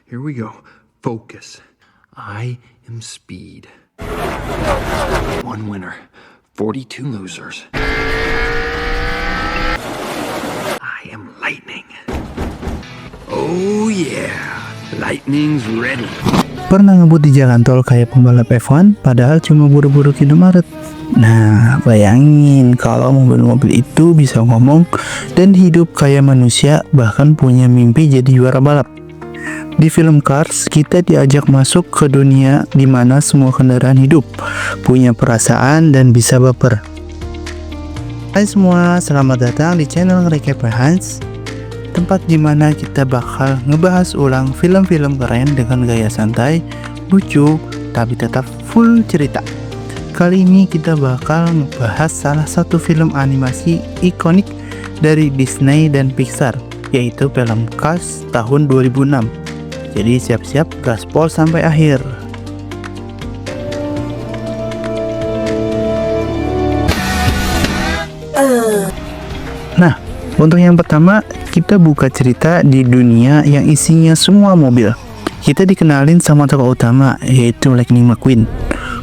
Here we go. Focus. I am speed. One winner, 42 losers. I am lightning. Oh yeah, lightning's ready. Pernah ngebut di jalan tol kayak pembalap F1 padahal cuma buru-buru ke Indomaret? Nah, bayangin kalau mobil-mobil itu bisa ngomong dan hidup kayak manusia, bahkan punya mimpi jadi juara balap. Di film Cars, kita diajak masuk ke dunia di mana semua kendaraan hidup, punya perasaan dan bisa baper. Hai semua, selamat datang di channel Recap Hans, tempat di mana kita bakal ngebahas ulang film-film keren dengan gaya santai, lucu, tapi tetap full cerita. Kali ini kita bakal membahas salah satu film animasi ikonik dari Disney dan Pixar, yaitu film Cars tahun 2006. Jadi siap-siap gaspol sampai akhir. Nah, untuk yang pertama, kita buka cerita di dunia yang isinya semua mobil. Kita dikenalin sama tokoh utama, yaitu Lightning McQueen.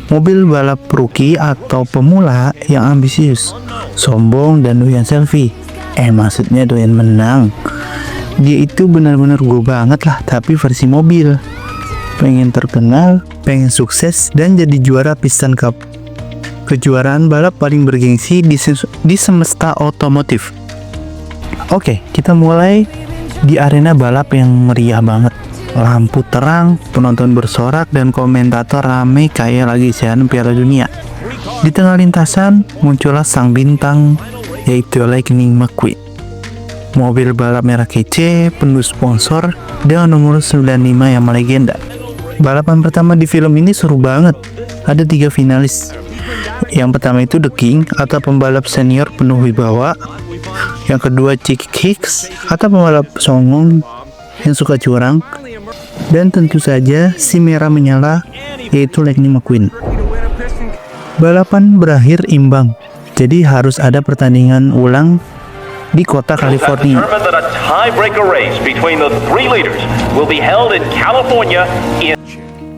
Mobil balap rookie atau pemula yang ambisius, sombong dan doyan selfie. Maksudnya doyan menang. Dia itu benar-benar gue banget lah, tapi versi mobil. Pengen terkenal, pengen sukses, dan jadi juara Piston Cup, kejuaraan balap paling bergengsi di semesta otomotif. Oke, kita mulai di arena balap yang meriah banget. Lampu terang, penonton bersorak, dan komentator rame kayak lagi siaran Piala Dunia. Di tengah lintasan, muncullah sang bintang, yaitu Lightning McQueen. Mobil balap merah kece, penuh sponsor, dengan nomor 95 yang melegenda. Balapan pertama di film ini seru banget. Ada 3 finalis. Yang pertama itu The King, atau pembalap senior penuh wibawa. Yang kedua Chick Hicks, atau pembalap songong yang suka curang. Dan tentu saja si merah menyala, yaitu Lightning McQueen. Balapan berakhir imbang, jadi harus ada pertandingan ulang di kota California.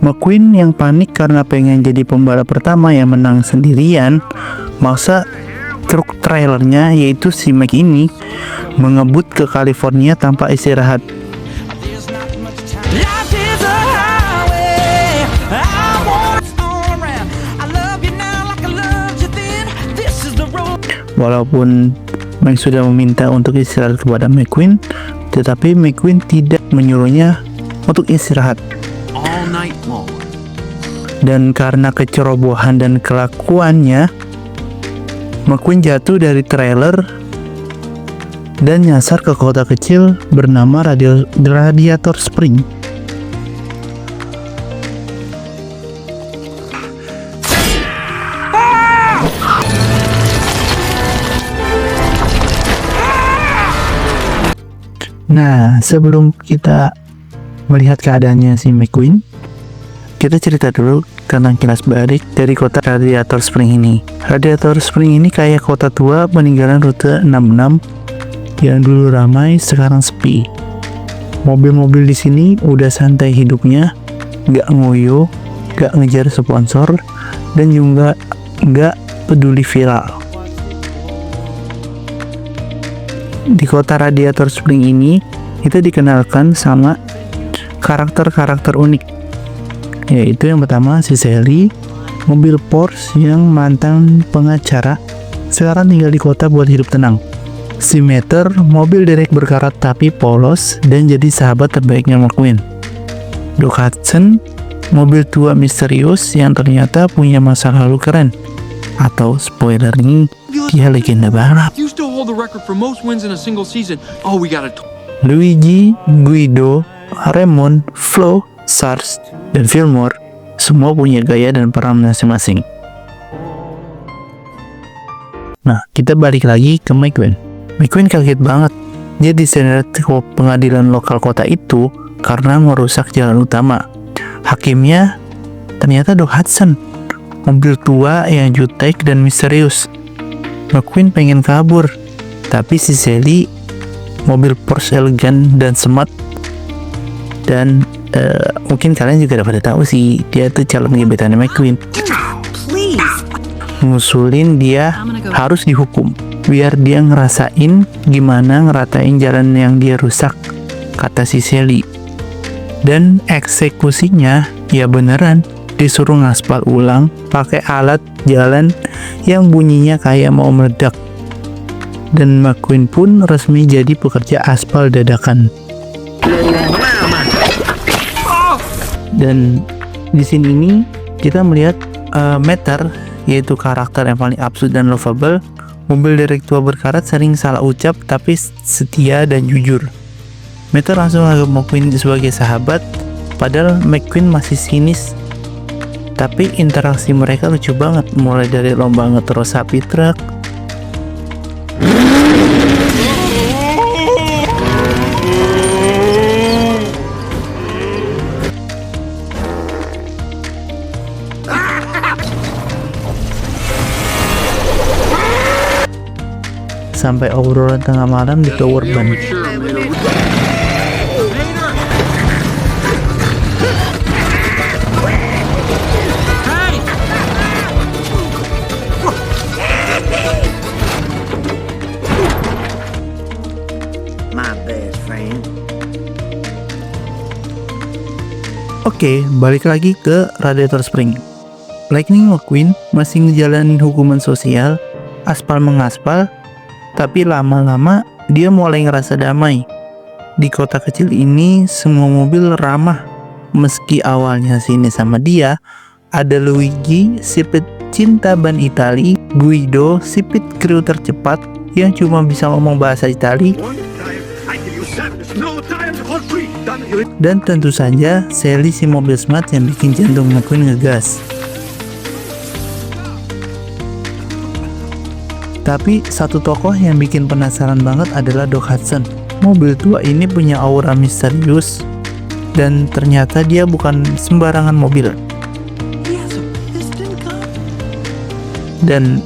McQueen yang panik karena pengen jadi pembalap pertama yang menang sendirian, maksa truk trailernya, yaitu si Mac ini, mengebut ke California tanpa istirahat. Walaupun Mike sudah meminta untuk istirahat kepada McQueen, tetapi McQueen tidak menyuruhnya untuk istirahat. Dan karena kecerobohan dan kelakuannya, McQueen jatuh dari trailer dan nyasar ke kota kecil bernama Radiator Spring. Nah, sebelum kita melihat keadaannya si McQueen, kita cerita dulu tentang kilas balik dari kota Radiator Spring ini. Radiator Spring ini kayak kota tua peninggalan rute 66 yang dulu ramai, sekarang sepi. Mobil-mobil di sini udah santai hidupnya, nggak ngoyo, nggak ngejar sponsor, dan juga nggak peduli viral. Di kota Radiator Spring ini, kita dikenalkan sama karakter-karakter unik, yaitu yang pertama si Sally, mobil Porsche yang mantan pengacara, sekarang tinggal di kota buat hidup tenang. Si Meter, mobil derek berkarat tapi polos dan jadi sahabat terbaiknya McQueen. Doc Hudson, mobil tua misterius yang ternyata punya masa lalu keren. Atau spoiler nih, dia legenda balap. Luigi, Guido, Raymond, Flo, Sars, dan Fillmore semua punya gaya dan peran masing-masing. Nah, kita balik lagi ke McQueen. McQueen kaget banget. Dia diseret ke pengadilan lokal kota itu karena merusak jalan utama. Hakimnya ternyata Doc Hudson, mobil tua yang jutek dan misterius. McQueen pengen kabur, tapi si Sally, mobil Porsche elegan dan smart, dan Mungkin kalian juga udah pada tahu sih, dia tuh calon gebetannya McQueen. Ngusulin dia harus dihukum biar dia ngerasain gimana ngeratain jalan yang dia rusak, kata si Sally. Dan eksekusinya ya beneran disuruh ngaspal ulang pakai alat jalan yang bunyinya kayak mau meledak. Dan McQueen pun resmi jadi pekerja aspal dadakan. Dan di sini ini kita melihat Meter, yaitu karakter yang paling absurd dan lovable. Mobil direktur berkarat sering salah ucap tapi setia dan jujur. Meter langsung anggap McQueen sebagai sahabat, padahal McQueen masih sinis. Tapi interaksi mereka lucu banget, mulai dari lomba ngeterus sapi truk, sampai obrolan tengah malam di Tower Ban. Oke, balik lagi ke Radiator Spring. Lightning McQueen masih ngejalanin hukuman sosial, aspal mengaspal, tapi lama-lama dia mulai ngerasa damai. Di kota kecil ini semua mobil ramah. Meski awalnya sini sama dia, ada Luigi, si pecinta ban Itali, Guido, si pit crew tercepat yang cuma bisa ngomong bahasa Itali, dan tentu saja Sally, si mobil smart yang bikin jantung McQueen ngegas. Tapi satu tokoh yang bikin penasaran banget adalah Doc Hudson. Mobil tua ini punya aura misterius dan ternyata dia bukan sembarangan mobil. Dan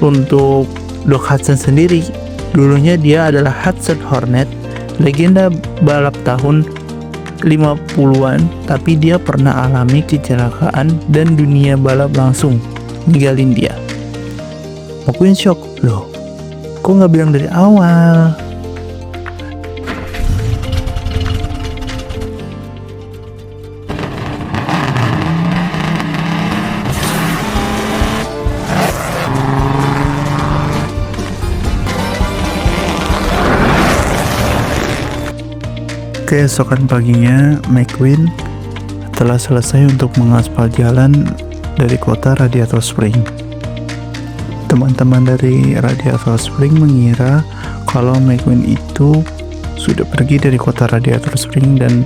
untuk Doc Hudson sendiri, dulunya dia adalah Hudson Hornet, legenda balap tahun 50-an, tapi dia pernah alami kecelakaan dan dunia balap langsung ninggalin dia. McQueen shock, loh, kok nggak bilang dari awal? Keesokan paginya, McQueen telah selesai untuk mengaspal jalan dari kota Radiator Spring. Teman-teman dari Radiator Spring mengira kalau McQueen itu sudah pergi dari kota Radiator Spring dan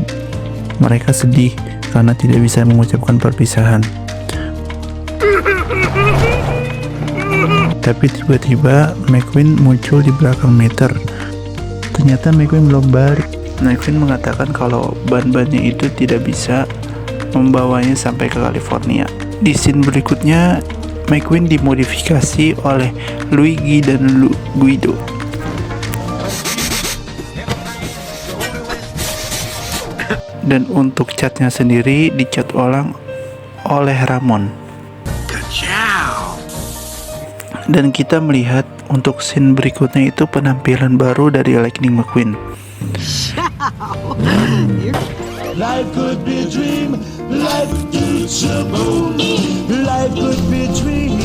mereka sedih karena tidak bisa mengucapkan perpisahan. Tapi tiba-tiba McQueen muncul di belakang Meter. Ternyata McQueen belum balik. McQueen mengatakan kalau ban-bannya itu tidak bisa membawanya sampai ke California. Di scene berikutnya, McQueen dimodifikasi oleh Luigi dan Guido. Dan untuk catnya sendiri dicat ulang oleh Ramon. Dan kita melihat untuk scene berikutnya itu penampilan baru dari Lightning McQueen. Life could be a dream, life is a boom. Life could be a dream,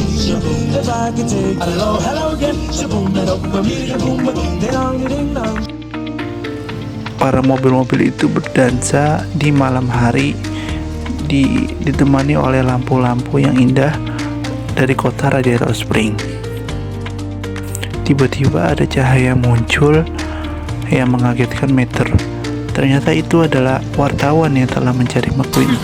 if I could take hello, hello again, shaboom, and up for me, shaboom, ding dong, ding dong. Para mobil-mobil itu berdansa di malam hari, ditemani oleh lampu-lampu yang indah dari kota Radiator Spring. Tiba-tiba ada cahaya muncul yang mengagetkan Meter. Ternyata itu adalah wartawan yang telah mencari McQueen.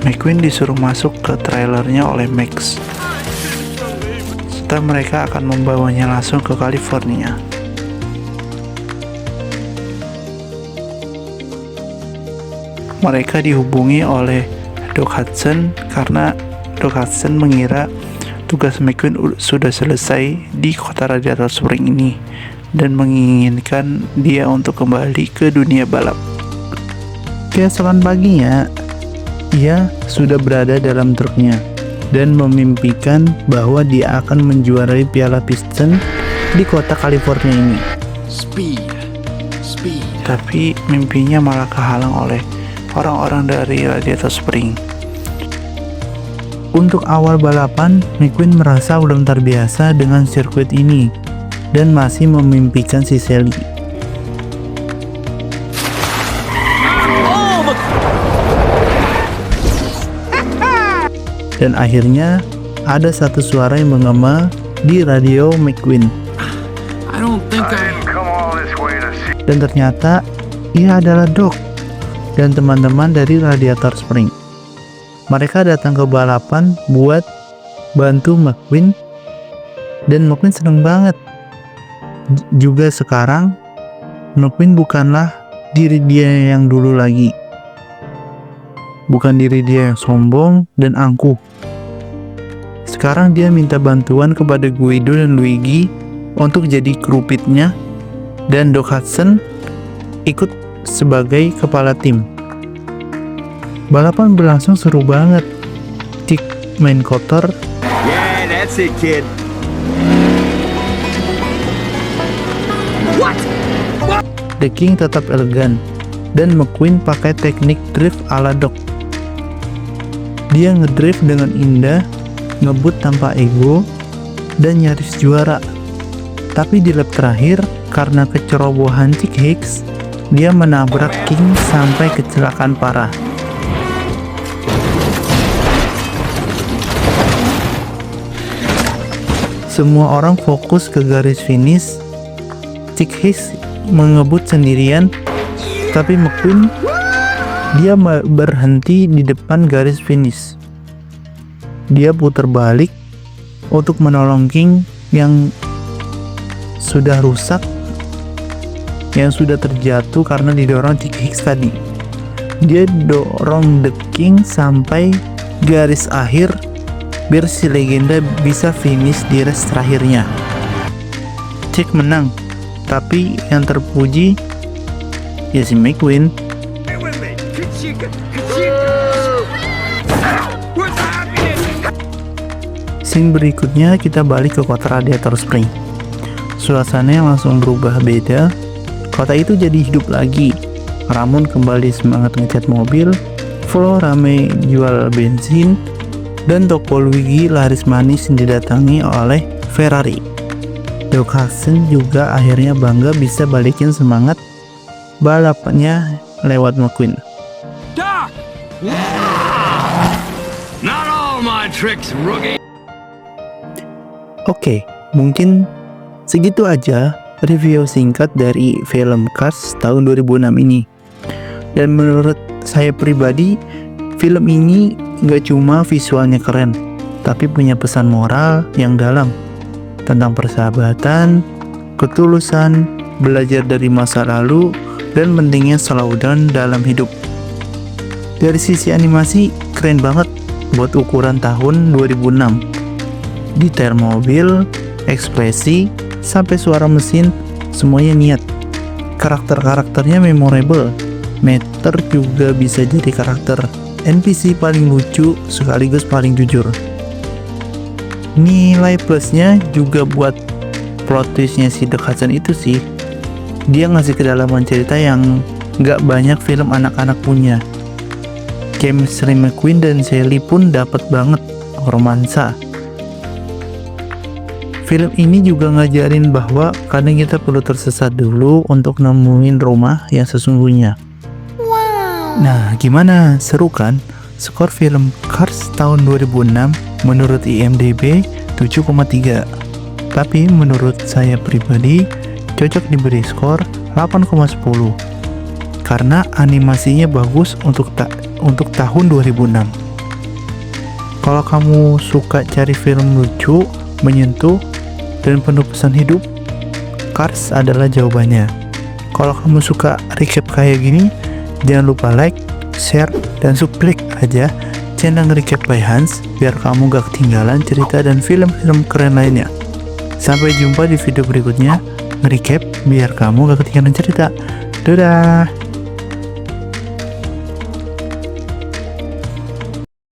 McQueen disuruh masuk ke trailernya oleh Max. Serta mereka akan membawanya langsung ke California. Mereka dihubungi oleh Doc Hudson karena Doc Hudson mengira tugas McQueen sudah selesai di kota Radiator Spring ini. dan menginginkan dia untuk kembali ke dunia balap. Keesokan paginya, ia sudah berada dalam truknya dan memimpikan bahwa dia akan menjuarai Piala Piston di kota California ini. Speed. Tapi mimpinya malah kehalang oleh orang-orang dari Radiator Spring. Untuk awal balapan, McQueen merasa belum terbiasa dengan sirkuit ini dan masih memimpikan si Sally. Dan akhirnya ada satu suara yang menggema di radio McQueen. I don't think Dan ternyata ia adalah Doc dan teman-teman dari Radiator Spring. Mereka datang ke balapan buat bantu McQueen dan McQueen seneng banget. Juga sekarang McQueen bukanlah diri dia yang dulu lagi. Bukan diri dia yang sombong dan angkuh. Sekarang dia minta bantuan kepada Guido dan Luigi untuk jadi kru pitnya, dan Doc Hudson ikut sebagai kepala tim. Balapan berlangsung seru banget. Chick main kotor, Yeah, that's it, kid. The King tetap elegan, dan McQueen pakai teknik drift ala Doc. Dia ngedrift dengan indah, ngebut tanpa ego, dan nyaris juara. Tapi di lap terakhir, karena kecerobohan Chick Hicks, dia menabrak King sampai kecelakaan parah. Semua orang fokus ke garis finish. Chick Hicks mengebut sendirian, tapi McQueen dia berhenti di depan garis finish. Dia putar balik untuk menolong King yang sudah rusak, yang sudah terjatuh karena didorong Chick Hicks tadi. Dia dorong The King sampai garis akhir biar si legenda bisa finish di race terakhirnya. Chick menang, tapi yang terpuji ya si McQueen. Scene berikutnya kita balik ke kota Radiator Spring. Suasananya langsung berubah beda. Kota itu jadi hidup lagi. Ramon kembali semangat ngecat mobil, Flo rame jual bensin, dan toko Luigi laris manis didatangi oleh Ferrari. Doc Hudson juga akhirnya bangga bisa balikin semangat balapannya lewat McQueen. Doc! Not all my tricks, rookie. Oke, mungkin segitu aja review singkat dari film Cars tahun 2006 ini. Dan menurut saya pribadi, film ini gak cuma visualnya keren, tapi punya pesan moral yang dalam tentang persahabatan, ketulusan, belajar dari masa lalu, dan pentingnya slow down dalam hidup. Dari sisi animasi, keren banget buat ukuran tahun 2006. Detail mobil, ekspresi, sampai suara mesin, semuanya niat. Karakter-karakternya memorable. Meter juga bisa jadi karakter NPC paling lucu sekaligus paling jujur. Nilai plusnya juga buat plot twistnya si Doc Hudson itu sih. Dia ngasih kedalaman cerita yang gak banyak film anak-anak punya. Chemistry McQueen dan Sally pun dapat banget romansa. Film ini juga ngajarin bahwa kadang kita perlu tersesat dulu untuk nemuin rumah yang sesungguhnya. Nah, gimana? Seru kan? Skor film Cars tahun 2006 menurut IMDb 7,3. Tapi menurut saya pribadi cocok diberi skor 8,10 karena animasinya bagus untuk tahun 2006. Kalau kamu suka cari film lucu, menyentuh, dan penuh pesan hidup, Cars adalah jawabannya. Kalau kamu suka recap kayak gini, jangan lupa like, share, dan subscribe aja channel Recap by Hans biar kamu gak ketinggalan cerita dan film-film keren lainnya. Sampai jumpa di video berikutnya. nge-recap biar kamu gak ketinggalan cerita. Dadah!